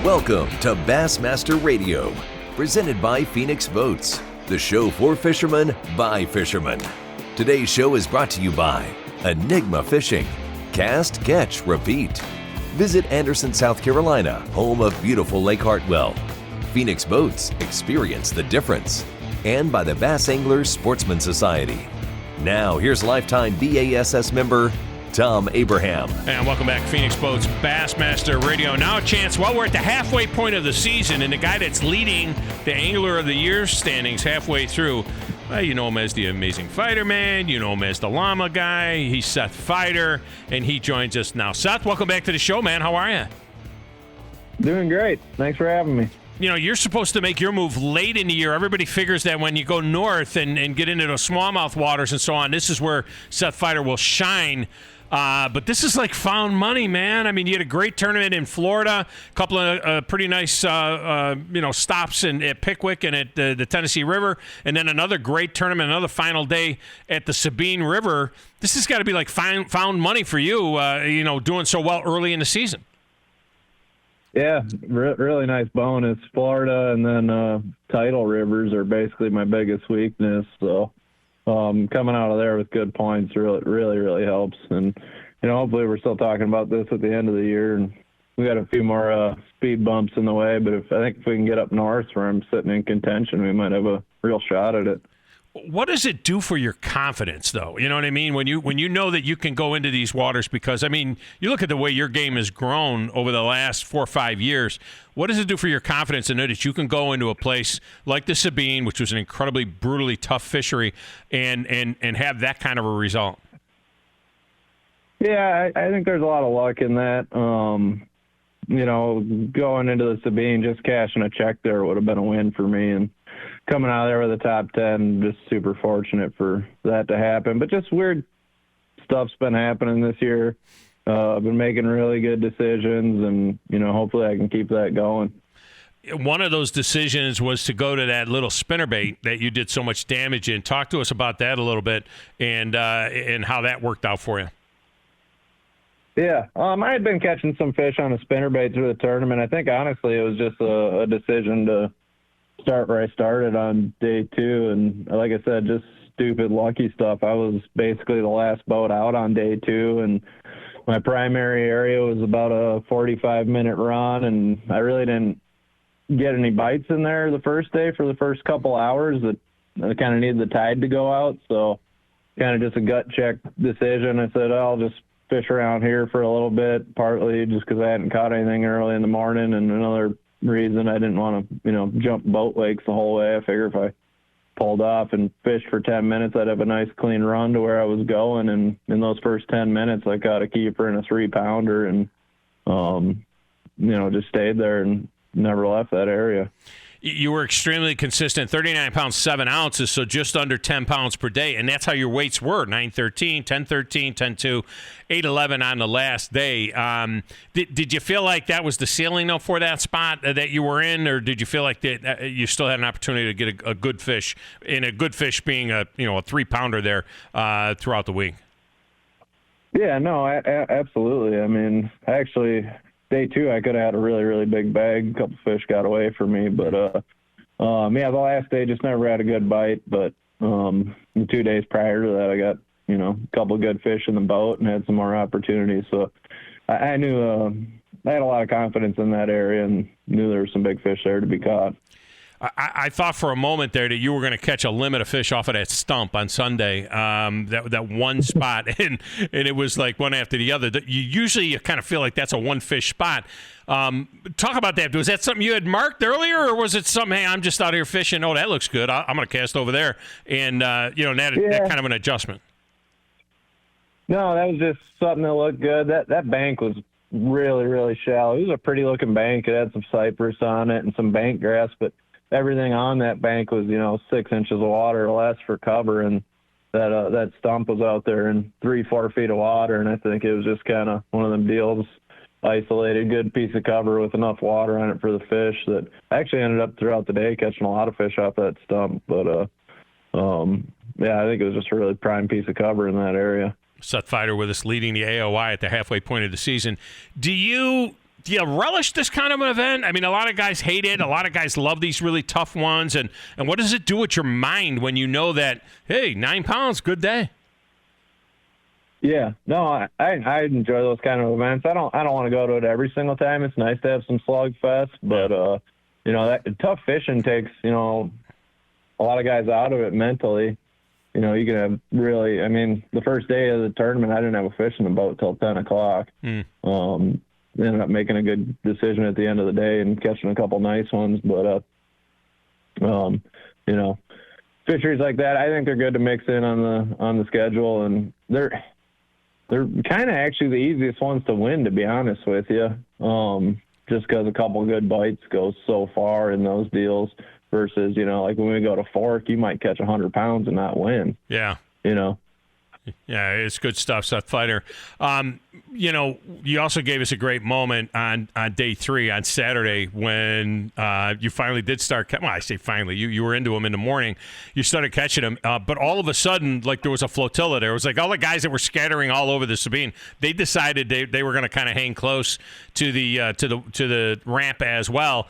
Welcome to Bassmaster Radio, presented by Phoenix Boats, the show for fishermen by fishermen. Today's show is brought to you by Enigma Fishing. Cast, catch, repeat. Visit Anderson, South Carolina, home of beautiful Lake Hartwell. Phoenix Boats, experience the difference. And by the Bass Anglers Sportsman Society. Now, here's lifetime BASS member Thom Abraham. And welcome back, Phoenix Boats Bassmaster Radio. Now a chance, well, we're at the halfway point of the season, and the guy that's leading the Angler of the Year standings halfway through, well, you know him as the Amazing Fighter Man, you know him as the Llama Guy, he's Seth Feider, and he joins us now. Seth, welcome back to the show, man. How are you? Doing great. Thanks for having me. You know, you're supposed to make your move late in the year. Everybody figures that when you go north and get into the smallmouth waters and so on, this is where Seth Feider will shine. But this is like found money, man. I mean, you had a great tournament in Florida, a couple of pretty nice, stops at Pickwick and at the Tennessee River, and then another great tournament, another final day at the Sabine River. This has got to be like found money for you, doing so well early in the season. Yeah, really nice bonus. Florida and then tidal rivers are basically my biggest weakness. So coming out of there with good points really helps. And, hopefully we're still talking about this at the end of the year. And we got a few more speed bumps in the way. But I think if we can get up north where I'm sitting in contention, we might have a real shot at it. What does it do for your confidence, though? You know what I mean? When you know that you can go into these waters, because, I mean, you look at the way your game has grown over the last 4 or 5 years. What does it do for your confidence to know that you can go into a place like the Sabine, which was an incredibly brutally tough fishery, and have that kind of a result? Yeah, I think there's a lot of luck in that. Going into the Sabine, just cashing a check there would have been a win for me, and coming out of there with a top 10, just super fortunate for that to happen. But just weird stuff's been happening this year. I've been making really good decisions, and, hopefully I can keep that going. One of those decisions was to go to that little spinnerbait that you did so much damage in. Talk to us about that a little bit and how that worked out for you. Yeah, I had been catching some fish on a spinnerbait through the tournament. I think, honestly, it was just a decision to start where I started on day 2. And like I said, just stupid lucky stuff. I was basically the last boat out on day 2, and my primary area was about a 45-minute run, and I really didn't get any bites in there the first day for the first couple hours. That I kind of needed the tide to go out, so kind of just a gut check decision. I said, I'll just fish around here for a little bit, partly just because I hadn't caught anything early in the morning, and another reason I didn't want to, jump boat lakes the whole way. I figure if I pulled off and fished for 10 minutes, I'd have a nice clean run to where I was going. And in those first 10 minutes, I caught a keeper and a 3-pounder and, just stayed there and never left that area. You were extremely consistent, 39 pounds, 7 ounces, so just under 10 pounds per day. And that's how your weights were, 9:13, 10:13, 10:2, 8:11 on the last day. Did you feel like that was the ceiling, though, for that spot that you were in? Or did you feel like that you still had an opportunity to get a good fish, and a good fish being a 3-pounder there throughout the week? Yeah, no, absolutely. I mean, actually, day 2, I could have had a really, really big bag. A couple fish got away from me, but the last day just never had a good bite. But the 2 days prior to that, I got a couple good fish in the boat and had some more opportunities. So I knew I had a lot of confidence in that area and knew there were some big fish there to be caught. I thought for a moment there that you were going to catch a limit of fish off of that stump on Sunday, that one spot, and it was like one after the other. You kind of feel like that's a one-fish spot. Talk about that. Was that something you had marked earlier, or was it something, hey, I'm just out here fishing, oh, that looks good, I'm going to cast over there, and that kind of an adjustment? No, that was just something that looked good. That bank was really, really shallow. It was a pretty-looking bank. It had some cypress on it and some bank grass, but everything on that bank was, 6 inches of water or less for cover, and that stump was out there in 3-4 feet of water, and I think it was just kind of one of them deals, isolated, good piece of cover with enough water on it for the fish that I actually ended up throughout the day catching a lot of fish off that stump. But, I think it was just a really prime piece of cover in that area. Seth Feider with us, leading the AOI at the halfway point of the season. Do you Do you relish this kind of an event? I mean, a lot of guys hate it. A lot of guys love these really tough ones. And what does it do with your mind when you know that, hey, 9 pounds, good day? Yeah, no, I enjoy those kind of events. I don't want to go to it every single time. It's nice to have some slugfest, but that tough fishing takes a lot of guys out of it mentally. You can have really. I mean, the first day of the tournament, I didn't have a fish in the boat till 10 o'clock. Ended up making a good decision at the end of the day and catching a couple nice ones, but fisheries like that, I think they're good to mix in on the schedule, and they're kind of actually the easiest ones to win, to be honest with you. Just because a couple good bites goes so far in those deals versus, like when we go to Fork, you might catch 100 pounds and not win. Yeah. Yeah, it's good stuff, Seth Feider. You also gave us a great moment on day 3 on Saturday when you finally did start. Well, I say finally. You were into them in the morning. You started catching them, but all of a sudden, like there was a flotilla there. It was like all the guys that were scattering all over the Sabine. They decided they were going to kind of hang close to the ramp as well,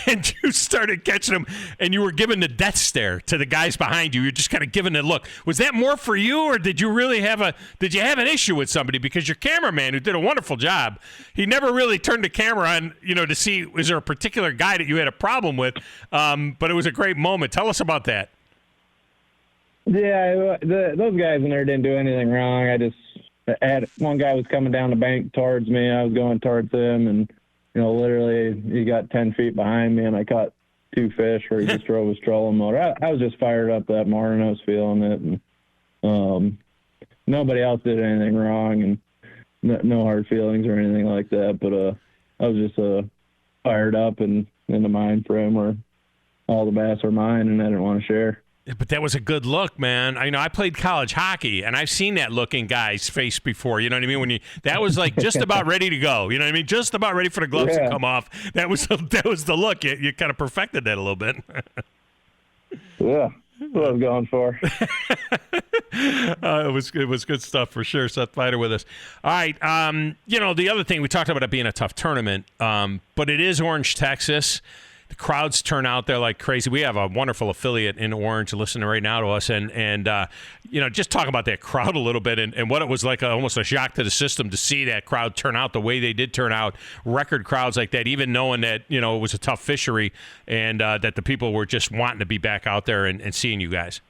and you started catching them, and you were giving the death stare to the guys behind you. You're just kind of giving a look. Was that more for you, or did you really have an issue with somebody? Because your cameraman, who did a wonderful job, he never really turned the camera on, to see is there a particular guy that you had a problem with. But it was a great moment. Tell us about that. Yeah, those guys in there didn't do anything wrong. I just had one guy was coming down the bank towards me. I was going towards him, and literally he got 10 feet behind me, and I caught 2 fish where he just drove his trolling motor. I was just fired up that morning. I was feeling it, and nobody else did anything wrong, and no hard feelings or anything like that. But I was just fired up and in the mind frame where all the bass are mine, and I didn't want to share. But that was a good look, man. I played college hockey, and I've seen that look in guys' face before. You know what I mean? That was like just about ready to go. You know what I mean? Just about ready for the gloves to come off. That was the look. You kind of perfected that a little bit. Yeah. What I was going for. It was good stuff for sure. Seth Feider with us. All right. The other thing, we talked about it being a tough tournament, but it is Orange, Texas. The crowds turn out there like crazy. We have a wonderful affiliate in Orange listening right now to us, and just talk about that crowd a little bit and what it was like, almost a shock to the system to see that crowd turn out the way they did turn out, record crowds like that, even knowing that it was a tough fishery and that the people were just wanting to be back out there and seeing you guys.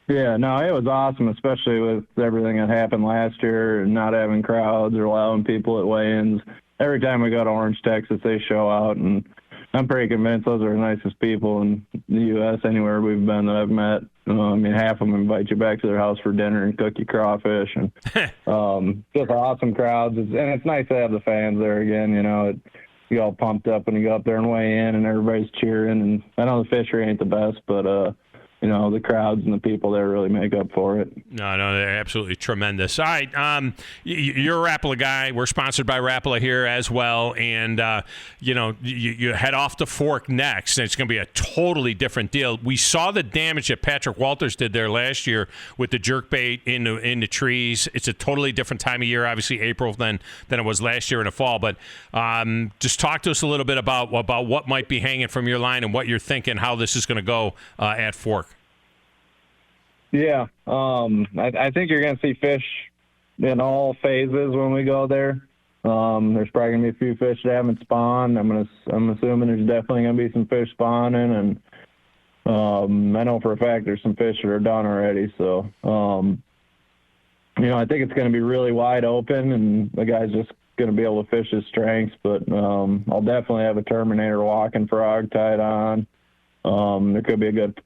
Yeah, no, it was awesome, especially with everything that happened last year and not having crowds or allowing people at weigh-ins. Every time we go to Orange, Texas, they show out, and I'm pretty convinced those are the nicest people in the U.S. anywhere we've been that I've met. Half of them invite you back to their house for dinner and cook you crawfish, and just awesome crowds. And it's nice to have the fans there again. You get all pumped up when you go up there and weigh in, and everybody's cheering. And I know the fishery ain't the best, but the crowds and the people there really make up for it. No, they're absolutely tremendous. All right, you're a Rapala guy. We're sponsored by Rapala here as well, and you head off to Fork next, and it's going to be a totally different deal. We saw the damage that Patrick Walters did there last year with the jerkbait in the trees. It's a totally different time of year, obviously April than it was last year in the fall. But just talk to us a little bit about what might be hanging from your line and what you're thinking, how this is going to go at Fork. Yeah, I think you're going to see fish in all phases when we go there. There's probably going to be a few fish that haven't spawned. I'm assuming there's definitely going to be some fish spawning, and I know for a fact there's some fish that are done already. So, I think it's going to be really wide open, and the guy's just going to be able to fish his strengths. But I'll definitely have a Terminator walking frog tied on. There could be a good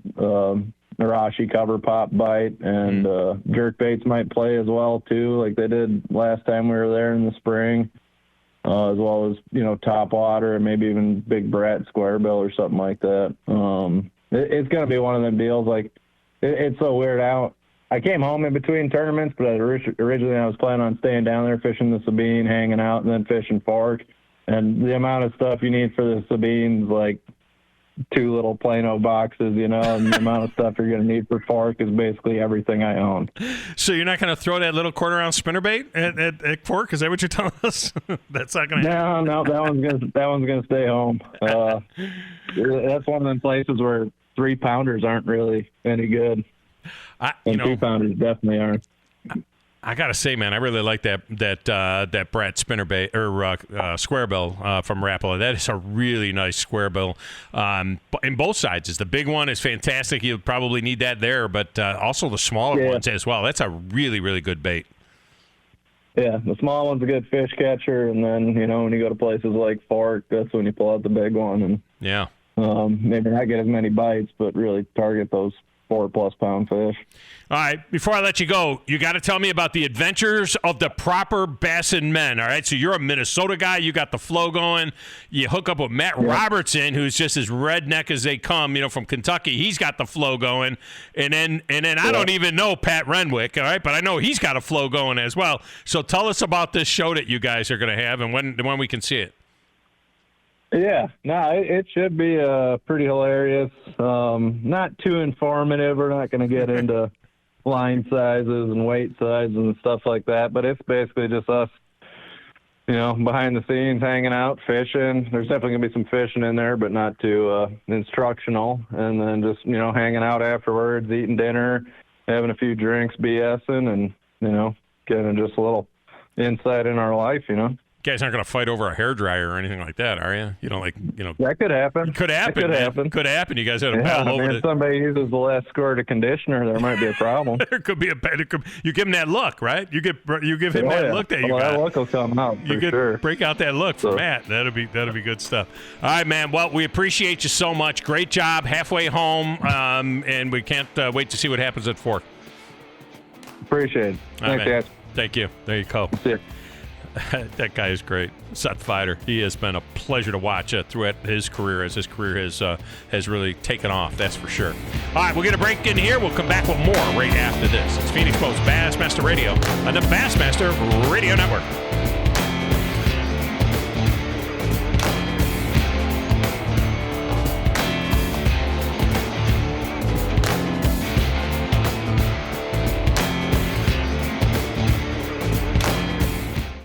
Narashi cover pop bite, and jerk baits might play as well too, like they did last time we were there in the spring, as well as top water and maybe even big brat square bill or something like that. It's going to be one of them deals. Like it's so weird out. I came home in between tournaments, but originally I was planning on staying down there fishing the Sabine, hanging out, and then fishing Fork. And the amount of stuff you need for the Sabines, like 2 little Plano boxes, you know, and the amount of stuff you're going to need for fork is basically everything I own. So you're not going to throw that little quarter-ounce spinnerbait at fork? Is that what you're telling us? That's not going to happen? No, that one's gonna stay home. That's one of them places where 3-pounders aren't really any good, and 2-pounders definitely aren't. I gotta say, man, I really like that Brett spinnerbait or square bill from Rapala. That is a really nice square bill. In both sizes, the big one is fantastic. You'll probably need that there, but also the smaller ones as well. That's a really, really good bait. Yeah, the small one's a good fish catcher, and then when you go to places like Fork, that's when you pull out the big one, and maybe not get as many bites, but really target those 4+ pound fish. All right, before I let you go, you got to tell me about the adventures of the proper Bassin men. All right, so you're a Minnesota guy. You got the flow going. You hook up with Matt Robertson, who's just as redneck as they come. From Kentucky. He's got the flow going, and then I don't even know Pat Renwick. All right, but I know he's got a flow going as well. So tell us about this show that you guys are going to have, and when we can see it. Yeah, no, it should be pretty hilarious. Not too informative. We're not going to get into line sizes and weight sizes and stuff like that, but it's basically just us, behind the scenes, hanging out, fishing. There's definitely going to be some fishing in there, but not too instructional. And then just, hanging out afterwards, eating dinner, having a few drinks, BSing, and, getting just a little insight in our life, You guys aren't going to fight over a hairdryer or anything like that, are you? That could happen. Could happen. Could happen. You guys had a battle over it. If somebody uses the last squirt of conditioner, there might be a problem. There could be you give him that look, right? You give him that look that you got. That look will come out for sure. Break out that look for Matt. That'll be good stuff. All right, man. Well, we appreciate you so much. Great job. Halfway home, and we can't wait to see what happens at Fork. Appreciate it. Thanks, guys. Thank you. There you go. See you. That guy is great. Seth Feider. He has been a pleasure to watch throughout his career as his career has really taken off, that's for sure. All right, we'll get a break in here. We'll come back with more right after this. It's Phoenix Boats Bassmaster Radio on the Bassmaster Radio Network.